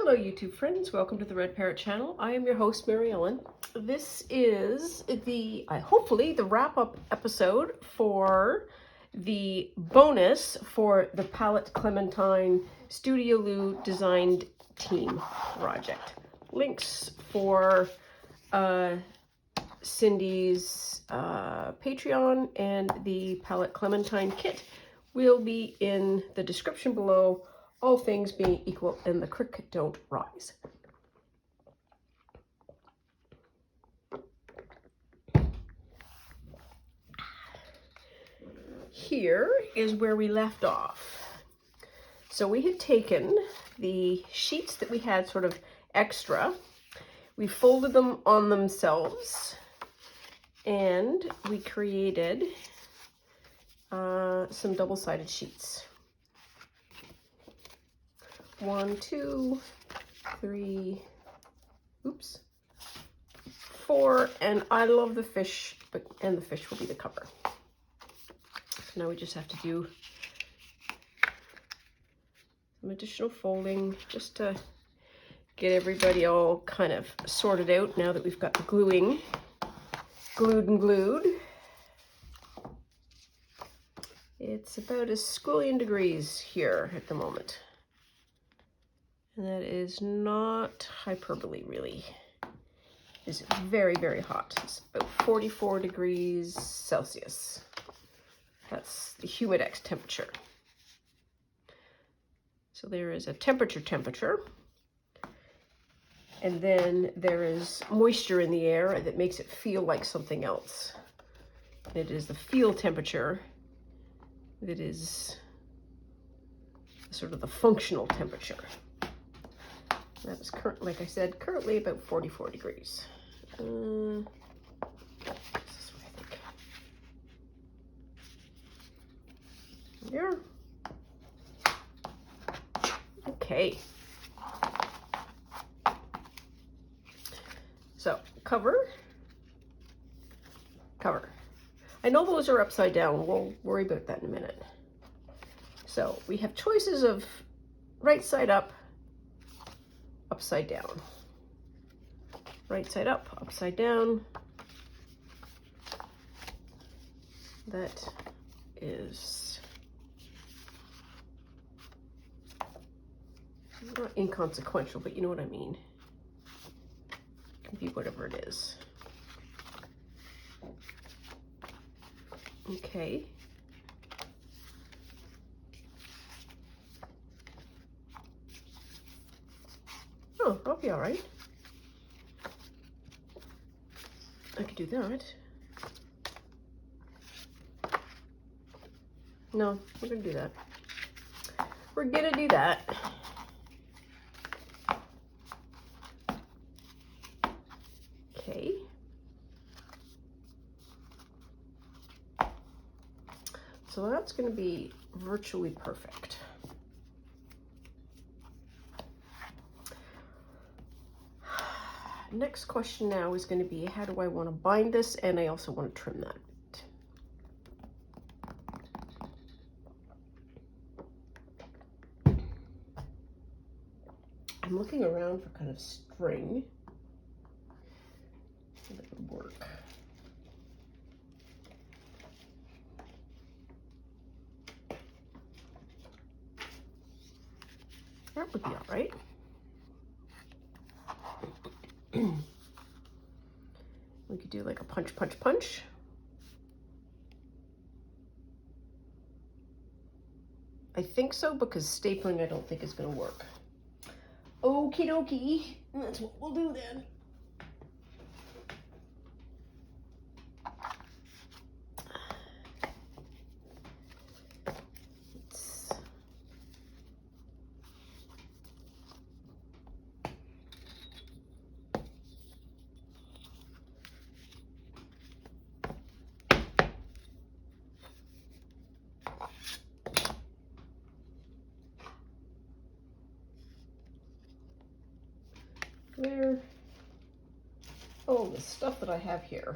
Hello YouTube friends, welcome to the Red Parrot channel. I am your host Mary Ellen. This is hopefully the wrap-up episode for the bonus for the Palette Clementine Studioloo designed team project. Links for Cindy's Patreon and the Palette Clementine kit will be in the description below. All things being equal and the creek don't rise. Here is where we left off. So we had taken the sheets that we had sort of extra, we folded them on themselves, and we created some double-sided sheets. 1, 2, 3, 4, and I love the fish, and the fish will be the cover. So now we just have to do some additional folding just to get everybody all kind of sorted out now that we've got the glued. It's about a squillion degrees here at the moment. And that is not hyperbole, really. It's very, very hot. It's about 44 degrees Celsius. That's the humidex temperature. So there is a temperature. And then there is moisture in the air that makes it feel like something else. It is the feel temperature that is sort of the functional temperature. That is, like I said, currently about 44 degrees. This is what I think. There. Okay. So, cover. I know those are upside down. We'll worry about that in a minute. So, we have choices of right side up, upside down. Right side up, upside down. That is not inconsequential, but you know what I mean. It can be whatever it is. Okay. Oh, I'll be all right. I could do that. No, we're gonna do that. We're gonna do that. Okay. So that's gonna be virtually perfect. Next question now is going to be, how do I want to bind this? And I also want to trim that. I'm looking around for kind of string that would work. That would be all right. We could do like a punch. I think so, because stapling I don't think is going to work. Okie dokie, that's what we'll do then. There. Oh, the stuff that I have here.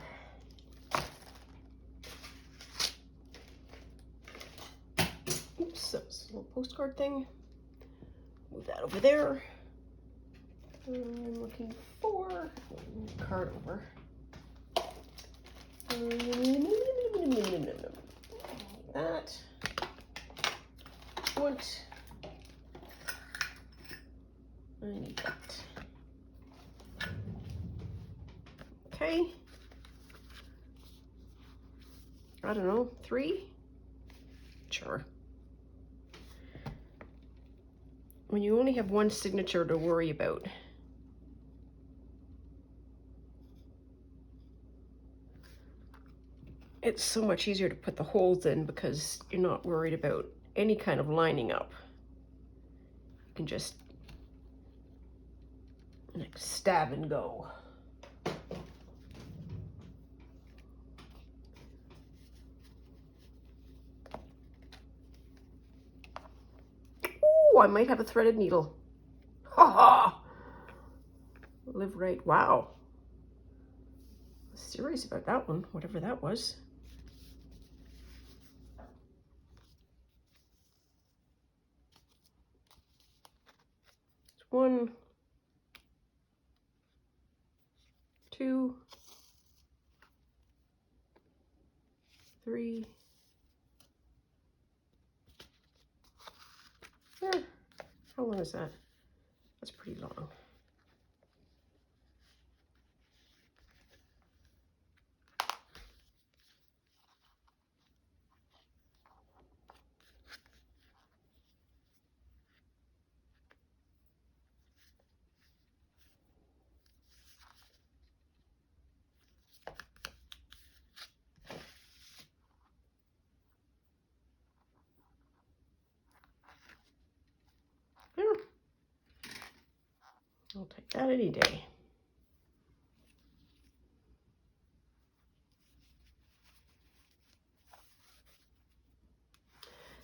Oops, that's a little postcard thing. Move that over there. I'm looking for card over. That. What? I need that. Okay. I don't know, 3? Sure. When you only have one signature to worry about, it's so much easier to put the holes in because you're not worried about any kind of lining up. You can just like stab and go. Ooh, I might have a threaded needle. Ha ha! Live right. Wow. I was serious about that one, whatever that was. It's 1, 2, 3. How long is that? That's pretty long. Yeah. I'll take that any day.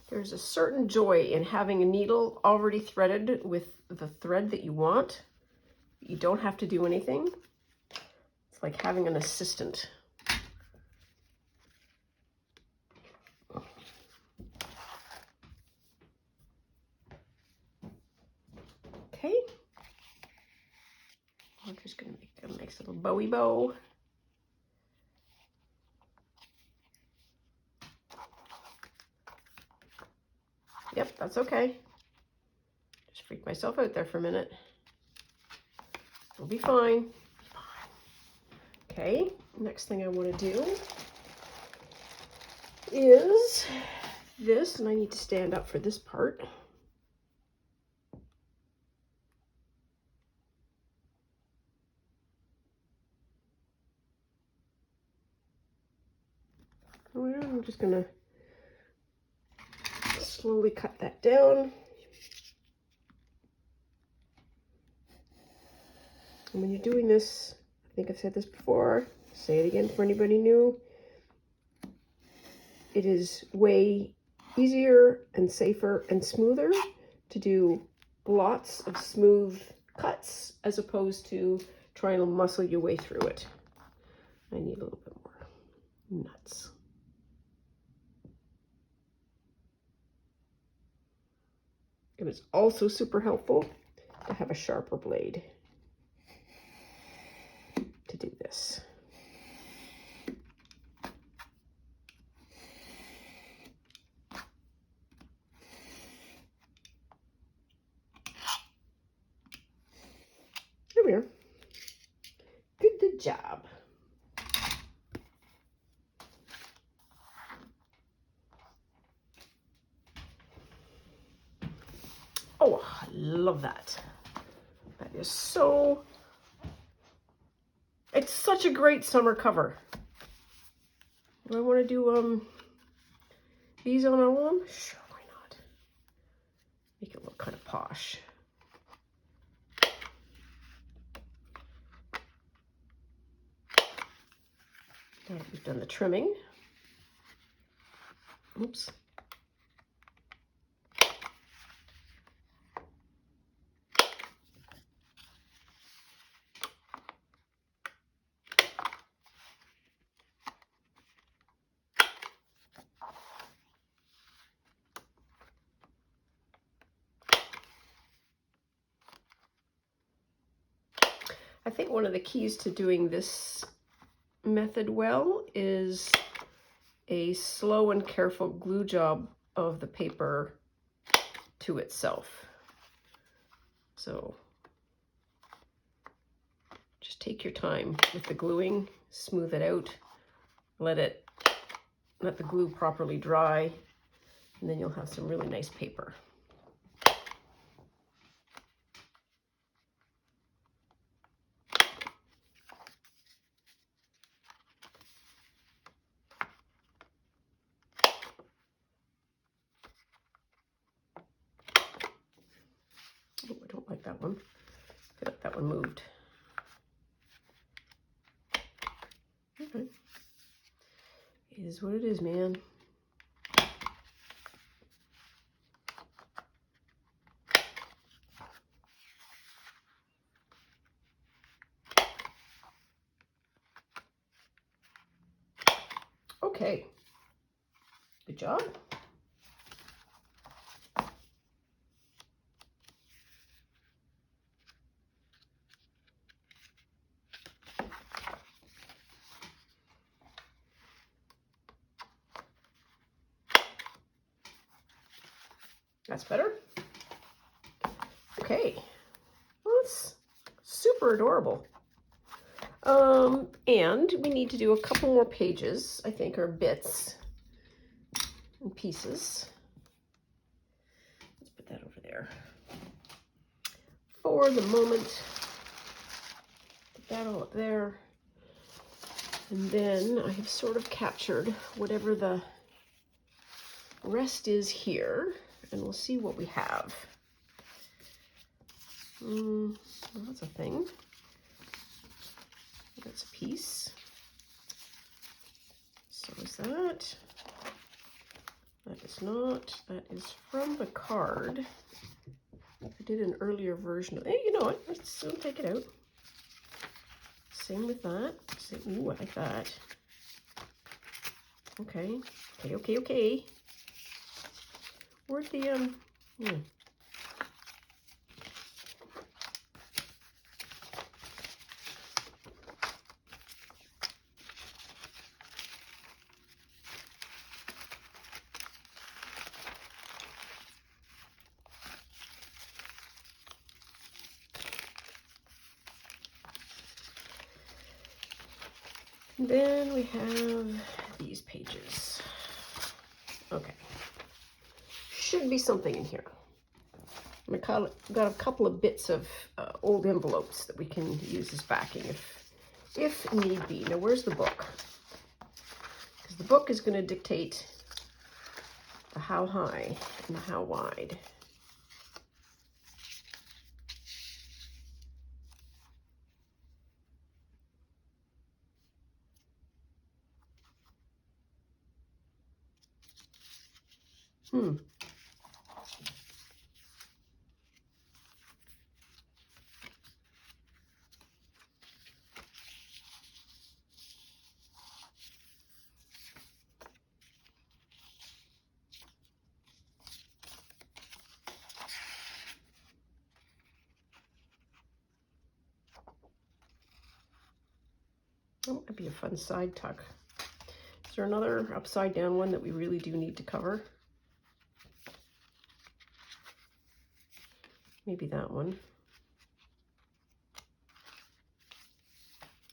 There's a certain joy in having a needle already threaded with the thread that you want. You don't have to do anything. It's like having an assistant. Okay. I'm just going to make a nice little bowie bow. Yep, that's okay. Just freak myself out there for a minute. We'll be fine. Okay, next thing I want to do is this, and I need to stand up for this part. I'm just going to slowly cut that down. And when you're doing this, I think I've said this before, say it again for anybody new, it is way easier and safer and smoother to do lots of smooth cuts as opposed to trying to muscle your way through it. I need a little bit more nuts. It is also super helpful to have a sharper blade to do this. There we are. Good job. Oh, I love that. That is so, it's such a great summer cover. Do I want to do these on all of them? Sure, why not? Make it look kind of posh. Now that we've done the trimming. Oops. I think one of the keys to doing this method well is a slow and careful glue job of the paper to itself. So just take your time with the gluing, smooth it out, let the glue properly dry, and then you'll have some really nice paper. Oh, I don't like that one. I feel like that one moved. Okay. It is what it is, man. Okay. Good job. That's better. Okay. Well, that's super adorable. And we need to do a couple more pages, I think, or bits and pieces. Let's put that over there. For the moment, put that all up there. And then I have sort of captured whatever the rest is here, and we'll see what we have. Well, that's a thing. That's a piece. So is that. That is not. That is from the card. I did an earlier version of. Hey, you know what? Let's still take it out. Same with that. Same, ooh, I like that. Okay. Okay. Where's the yeah. Then we have these pages. Okay. Should be something in here. I got a couple of bits of old envelopes that we can use as backing if need be. Now, where's the book? Because the book is going to dictate the how high and the how wide. That might be a fun side tuck. Is there another upside down one that we really do need to cover? Maybe that one.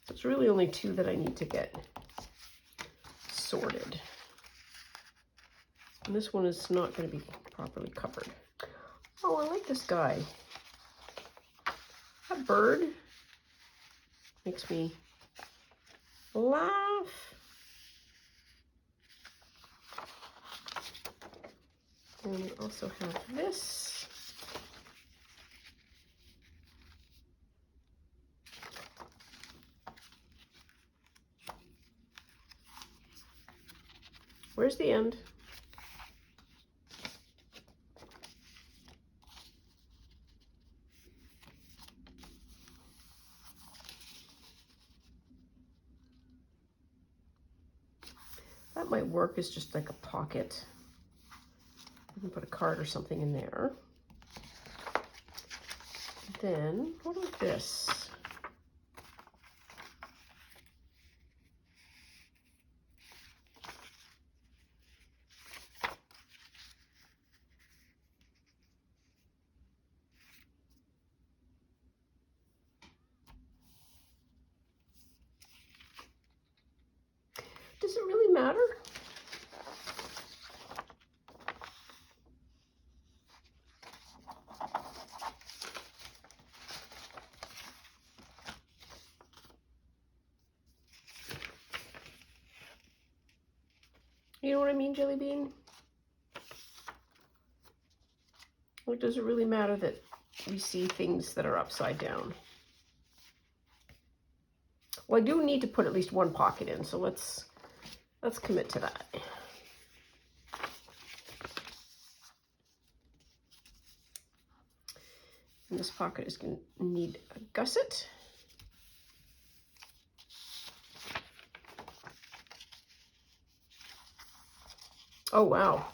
So it's really only two that I need to get sorted. And this one is not going to be properly covered. Oh, I like this guy. That bird makes me laugh. And we also have this. Where's the end? That might work as just like a pocket. You can put a card or something in there. Then, what about this? does it really matter? You know what I mean, Jelly Bean? Like, does it really matter that we see things that are upside down? Well, I do need to put at least one pocket in, so let's commit to that. And this pocket is going to need a gusset. Oh, wow.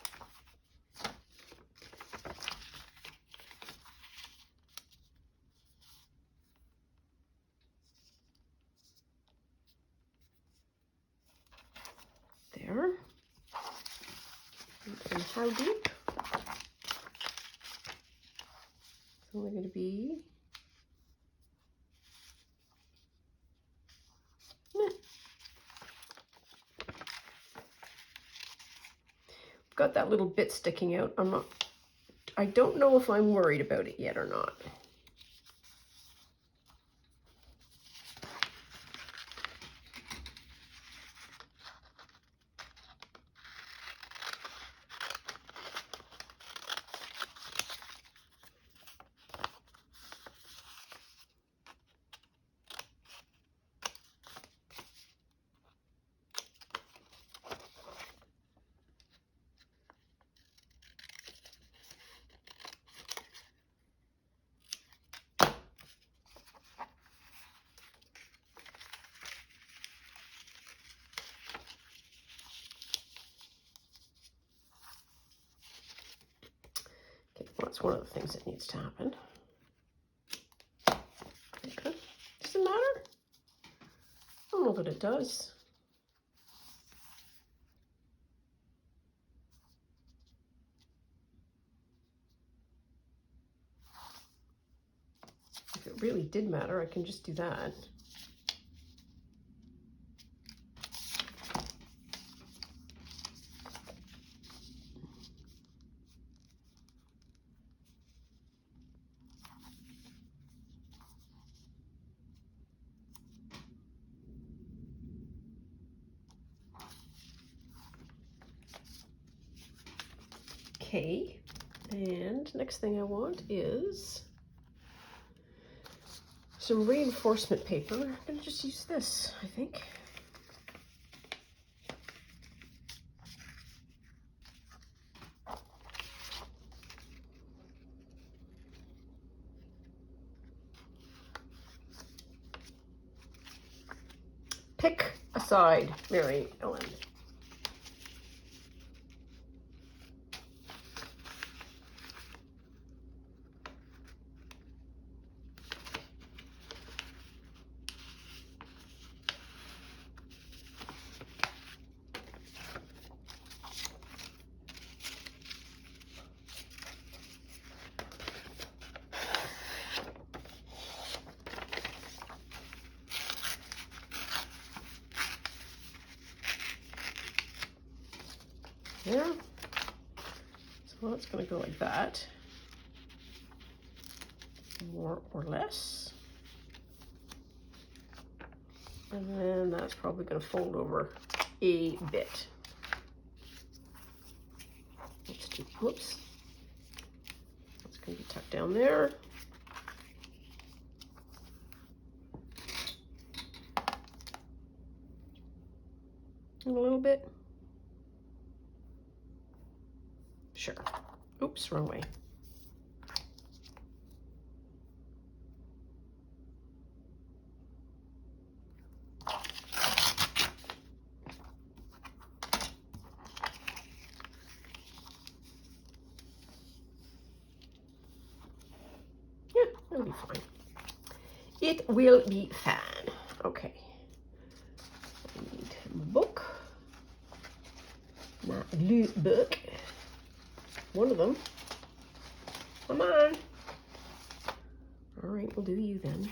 There. And how deep? It's only going to be... Got that little bit sticking out. I don't know if I'm worried about it yet or not. Well, that's one of the things that needs to happen. Okay. Does it matter? I don't know that it does. If it really did matter, I can just do that. Okay, and next thing I want is some reinforcement paper. I'm going to just use this, I think. Pick a side, Mary Ellen. There. So it's going to go like that. More or less. And then that's probably going to fold over a bit. Whoops. That's going to be tucked down there. And a little bit. Sure. Oops, wrong way. Yeah, it'll be fine. It will be fine. Okay. I need a book. My blue book. One of them. Come on. All right, we'll do you then.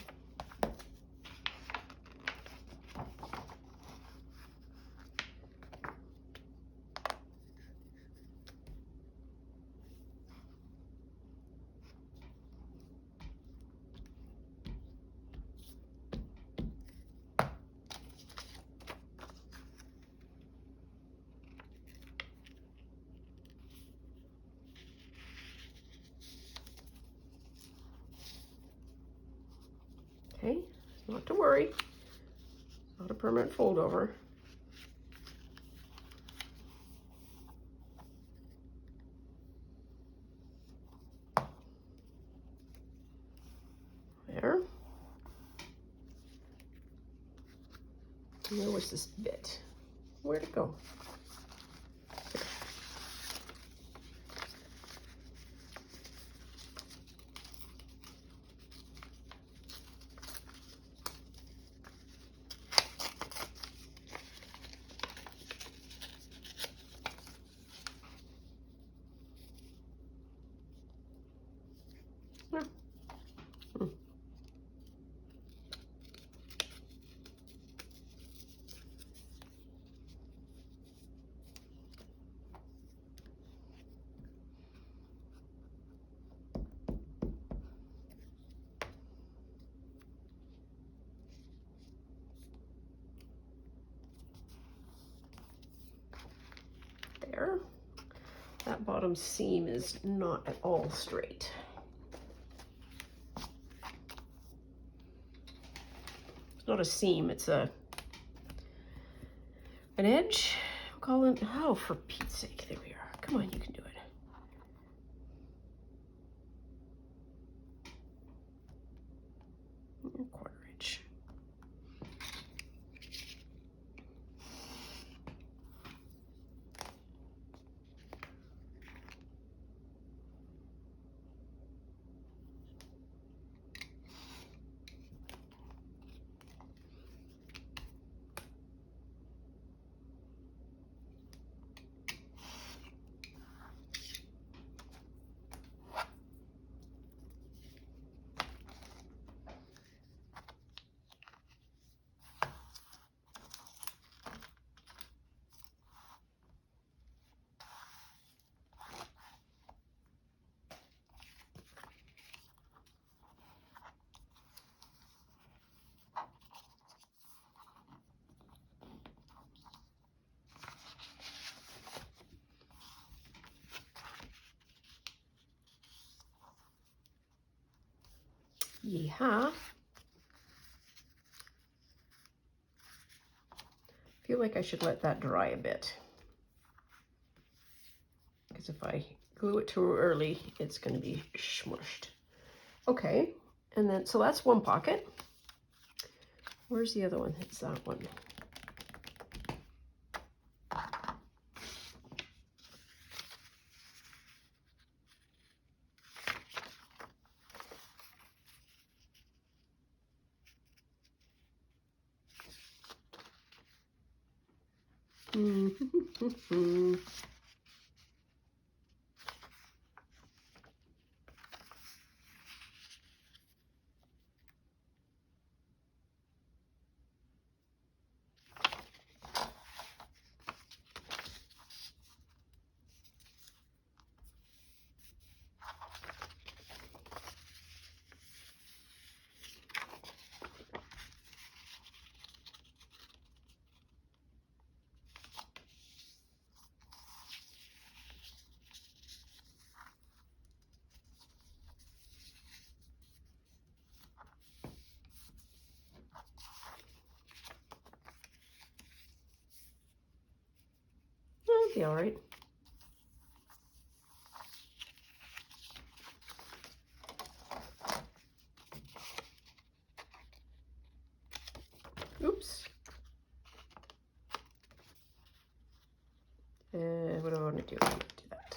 Okay, not to worry. Not a permanent fold over. There. Where was this bit? Where'd it go? There. There. That bottom seam is not at all straight. It's not a seam, it's an edge. We'll call it, oh, for Pete's sake, there we are. Come on, you can do it. Quarter inch. Yeehaw. I feel like I should let that dry a bit, because if I glue it too early, it's going to be smushed. Okay, and then, so that's one pocket. Where's the other one? It's that one. That'll be all right. Oops. What do I want to do? I want to do that.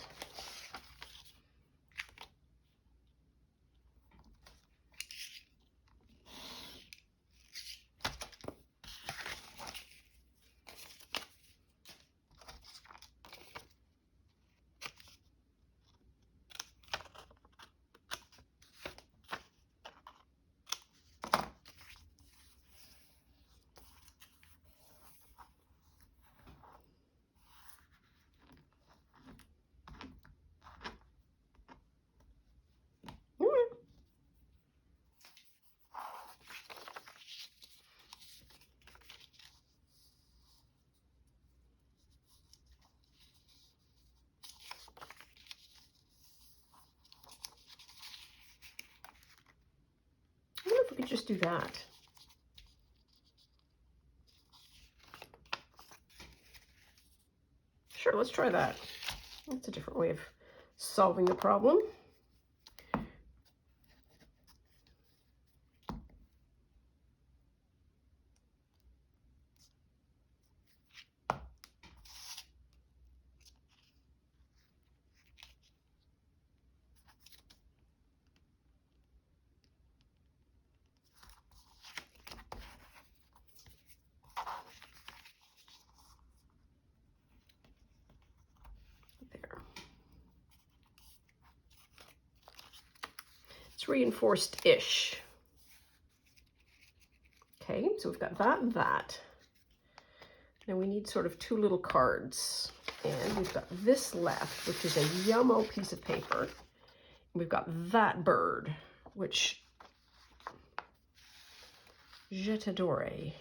just do that? Sure, let's try that. That's a different way of solving the problem. It's reinforced-ish. Okay, so we've got that and that. Now we need sort of two little cards. And we've got this left, which is a Yummo piece of paper. And we've got that bird, which je t'adore.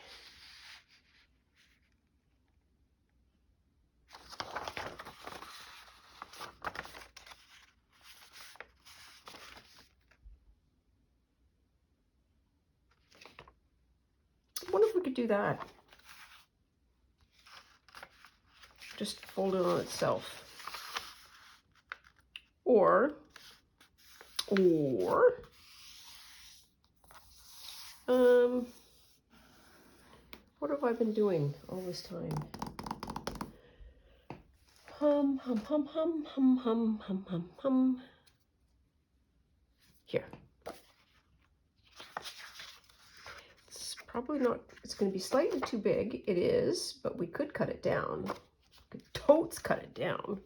I wonder if we could do that. Just fold it on itself. Or, what have I been doing all this time? Hum, hum, hum, hum, hum, hum, hum, hum, hum. Here. It's probably not, it's going to be slightly too big. It is, but we could cut it down. We could totes cut it down.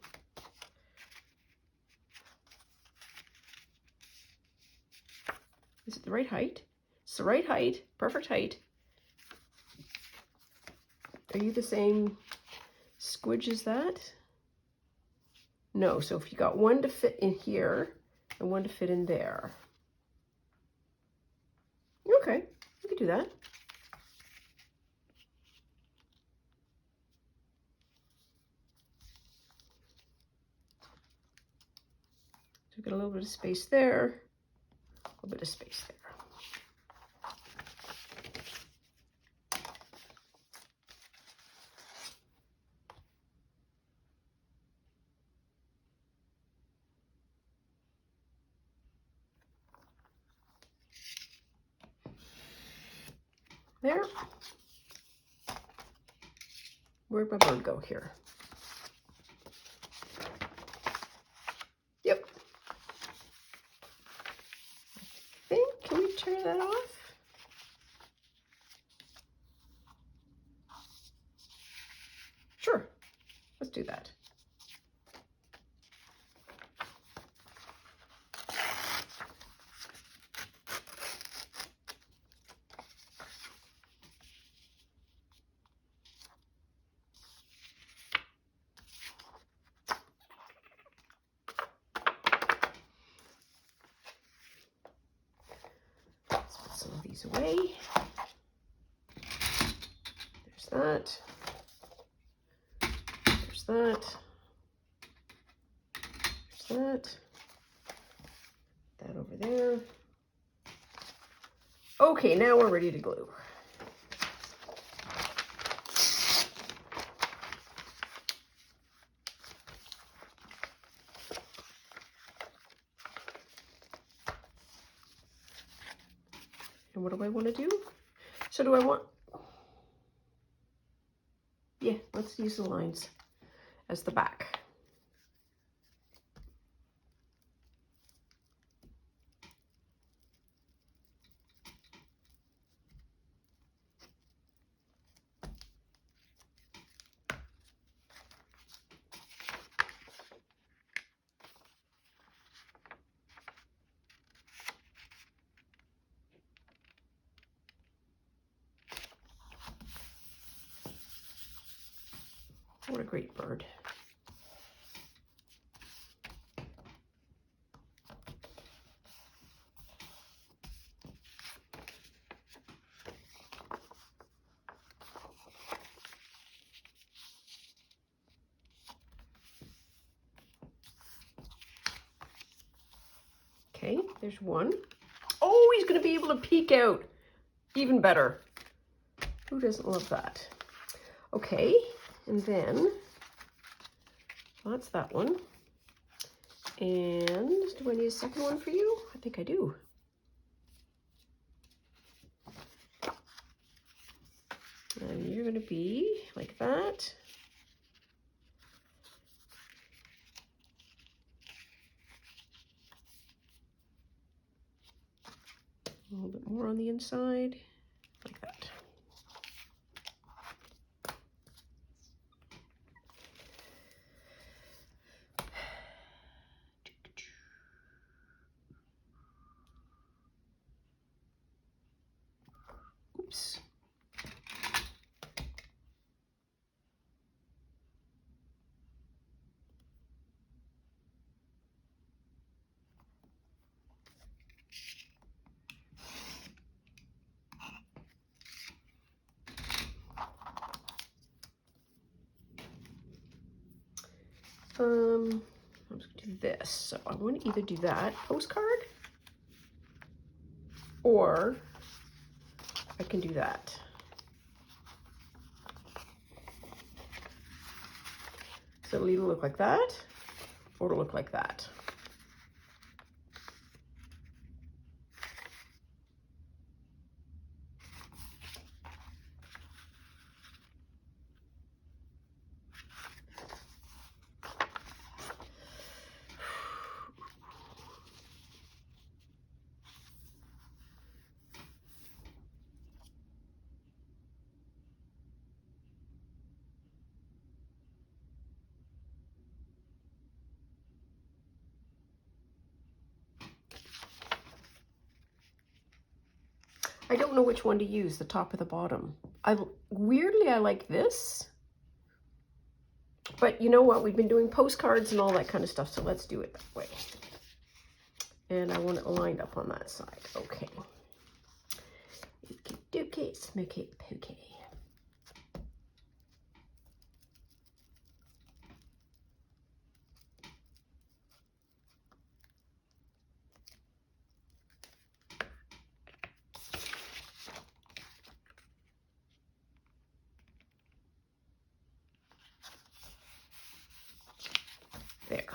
Is it the right height? It's the right height, perfect height. Are you the same squidge as that? No, so if you got one to fit in here and one to fit in there. Okay, we could do that. So we've got a little bit of space there, a little bit of space there. There. Where'd my bird go here? Yep. I think, can we turn that off? Sure, let's do that. Some of these away. There's that. There's that. There's that. That over there. Okay, now we're ready to glue. And what do I want to do? So do I want, yeah, let's use the lines as the back. What a great bird. Okay, there's one. Oh, he's going to be able to peek out. Even better. Who doesn't love that? Okay, and then that's that one. And do I need a second one for you? I think I do. And you're going to be like that. A little bit more on the inside, like that. Oops. I'm just gonna do this. So I want to either do that postcard, or I can do that. So it'll either look like that, or it'll look like that. I don't know which one to use, the top or the bottom. Weirdly, I like this. But you know what? We've been doing postcards and all that kind of stuff, so let's do it that way. And I want it lined up on that side. Okay. Okey dokey, smoky pokey. There.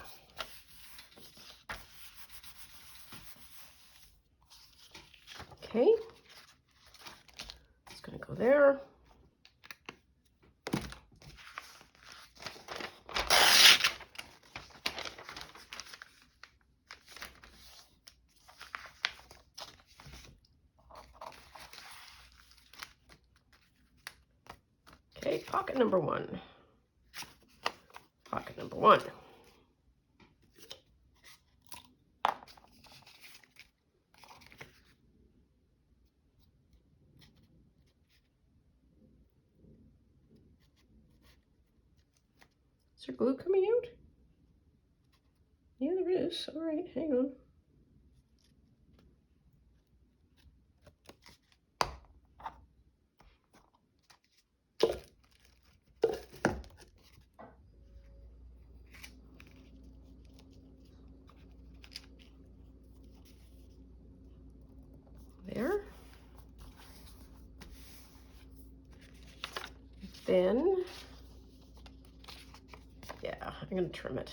Okay. It's going to go there. Okay, pocket number one. Pocket number one. Is there glue coming out? Yeah, there is. All right, hang on. There. Then, yeah, I'm going to trim it.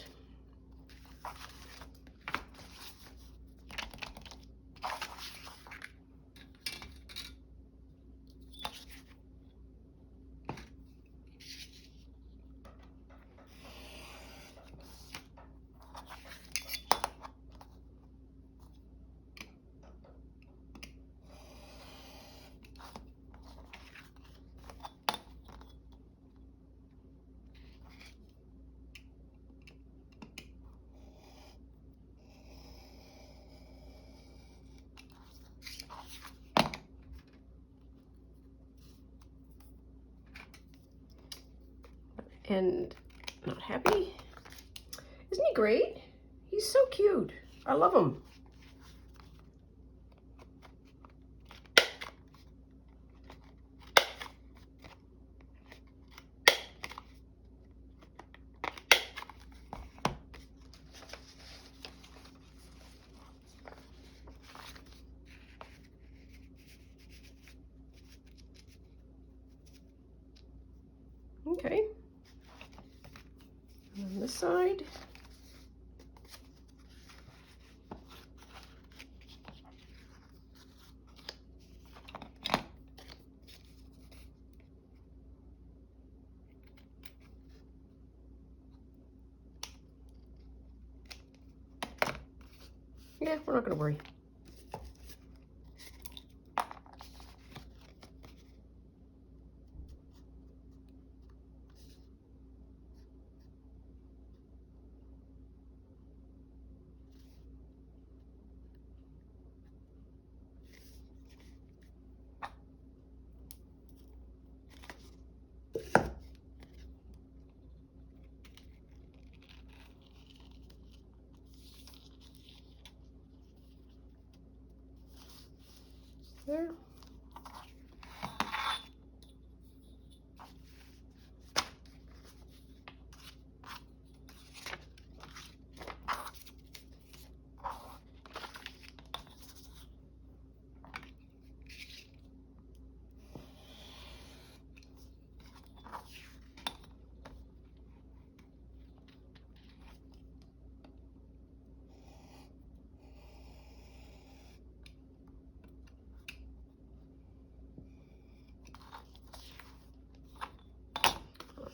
And not happy. Isn't he great? He's so cute. I love him. Okay. And on this side. Yeah, we're not going to worry. There.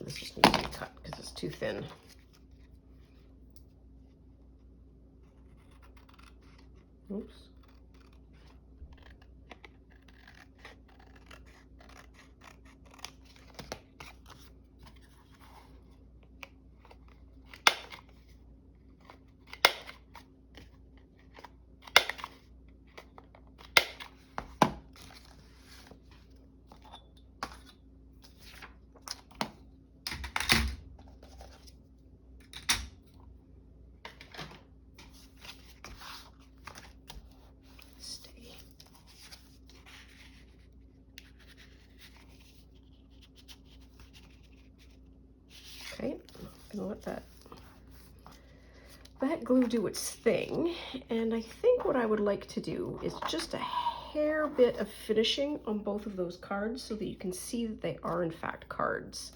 This just needs to be cut because it's too thin. Oops. Okay, I'm gonna let that glue do its thing. And I think what I would like to do is just a hair bit of finishing on both of those cards so that you can see that they are in fact cards.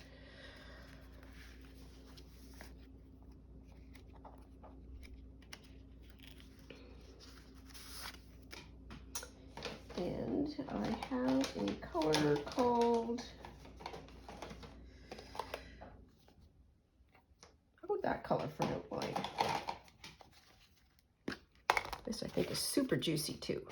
And I have a color called, how about that color for an outline? This I think is super juicy too.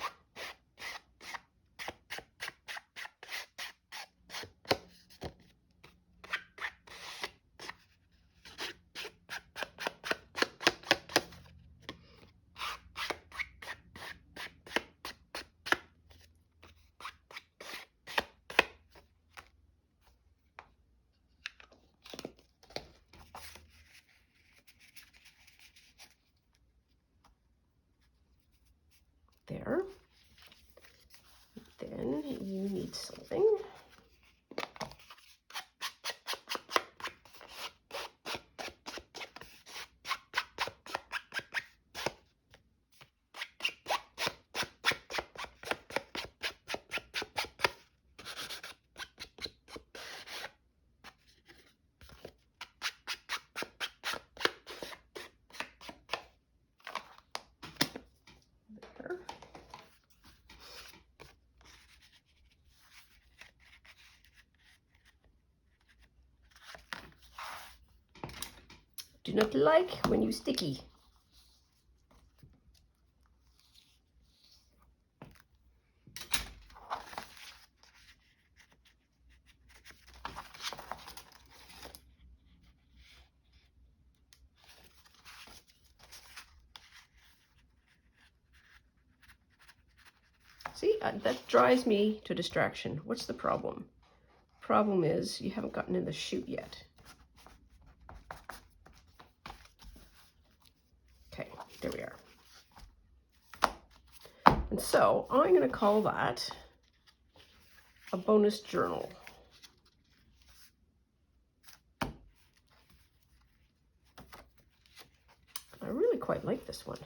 There. Then you need something. There. Do not like when you sticky. See, that drives me to distraction. What's the problem? Problem is you haven't gotten in the chute yet. Okay, there we are. And so I'm going to call that a bonus journal. I really quite like this one.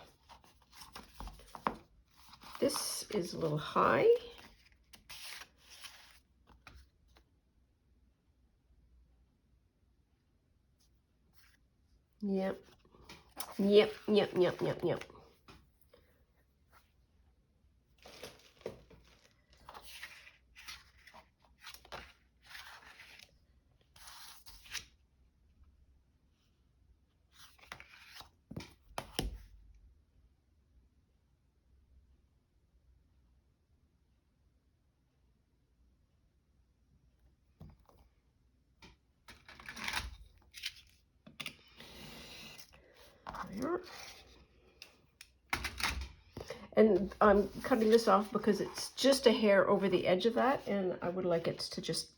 This is a little high. Yep. Yep, yep, yep, yep, yep. There. And I'm cutting this off because it's just a hair over the edge of that, and I would like it to just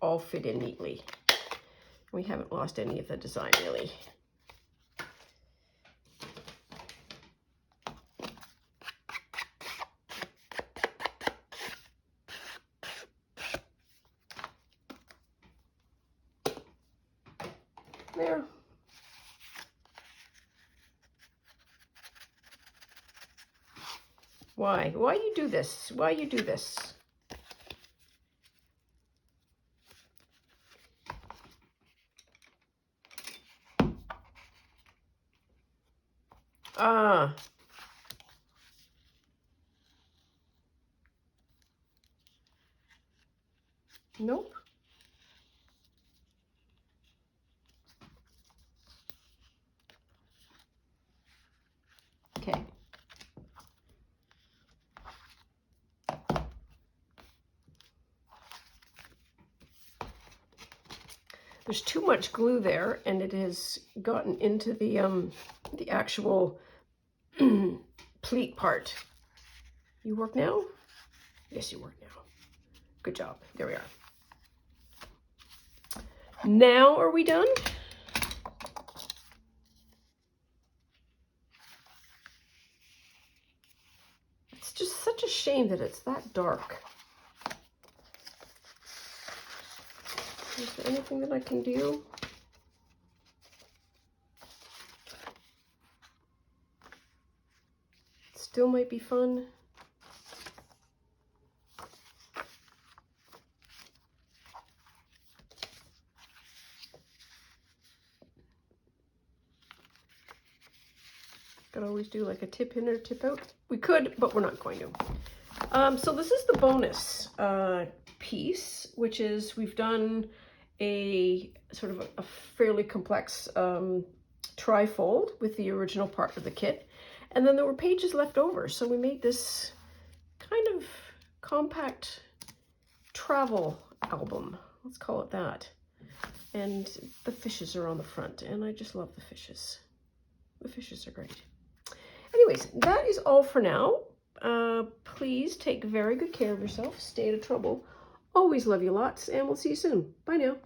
all fit in neatly. We haven't lost any of the design, really. There. Why? Why you do this? Why you do this? Ah. Nope. Okay. There's too much glue there, and it has gotten into the actual pleat part. You work now? Yes, you work now. Good job. There we are. Now are we done? It's just such a shame that it's that dark. Is there anything that I can do? Still might be fun. Could always do like a tip in or tip out. We could, but we're not going to. So this is the bonus piece, which is we've done a sort of a fairly complex trifold with the original part of the kit. And then there were pages left over. So we made this kind of compact travel album. Let's call it that. And the fishes are on the front, and I just love the fishes. The fishes are great. Anyways, that is all for now. Please take very good care of yourself. Stay out of trouble. Always love you lots, and we'll see you soon. Bye now.